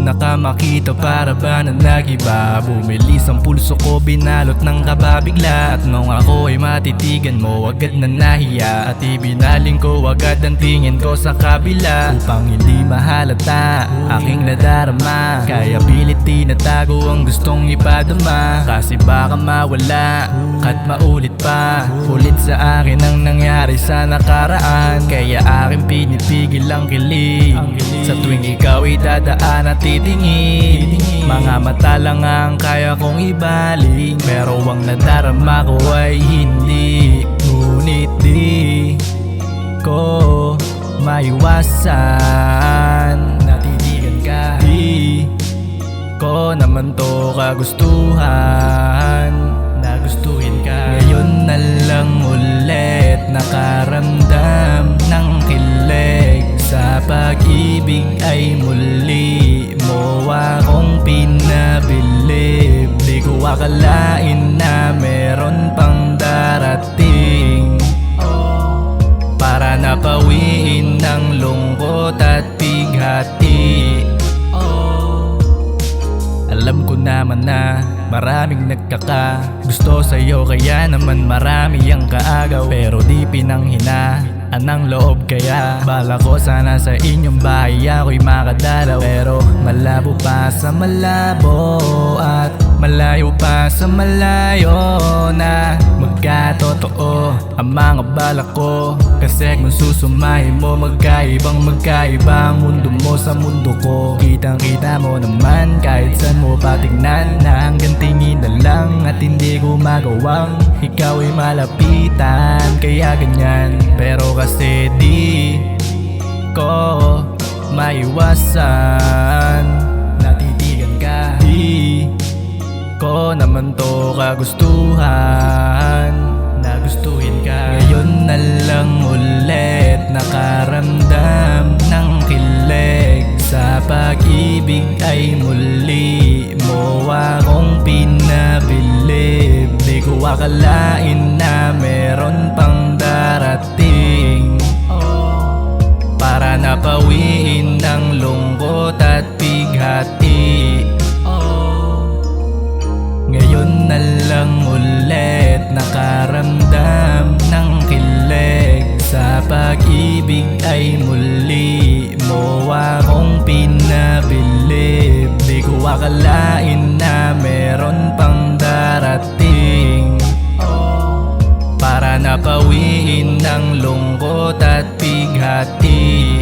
una ka makita para ba na nagiba? Bumilis ang pulso ko, binalot ng kaba bigla. At nung ako ay matitigan mo, agad na nahiya. At ibinaling ko agad ang tingin ko sa kabila, upang hindi mahalata aking nadarama. Kaya pilit tinatago ang gustong ipadama, kasi baka mawala at maulit pa ulit sa akin ang nangyari sa nakaraan. Kaya aking pinipigil ang kilig sa tuwing ikaw ay dadaan at titingin. Mga mata lang ang kaya kong ibaling, pero ang nadarama ko ay hindi. Ngunit di ko maiwasan, natitigan ka. Di ko naman to kagustuhan, nagustuhin ka. Ngayon na lang ulit nakaramdam ng kilig, sa pag-ibig ay muli mo akong pinabilib. Di ko akalain na meron pang darating para napawiin ng lungkot at bighati. Alam ko naman na maraming gusto sa'yo, kaya naman marami ang kaagaw. Pero di pinanghinaan ang loob, kaya bala ko sana sa inyong bahay ako'y makadalaw. Pero malabo pa sa malabo at malayo pa sa malayo na magkatotoo ang mga balak ko. Kasi kung susumahin mo, magkaibang magkaiba ang mundo mo sa mundo ko. Kitang kita mo naman kahit saan mo patignan, na hanggang tingin na lang at hindi ko magawang ikaw ay malapitan. Kaya ganyan, pero kasi di ko maiwasan, natitigan ka. Di ko naman to kagustuhan, nagustuhin ka. Ngayon na lang ulit nakaramdam ng kilig, sa pag-ibig ay muli mo akong pinabilib. Di ko akalain na meron pang darating para napawiin ng lungkot at bighati. Ngayon na lang ulit nakaramdam ng kilig, sa pag-ibig ay muli mo akong pinabilib. Di ko akalain na meron pang darating para napawiin ng lungkot at bighati.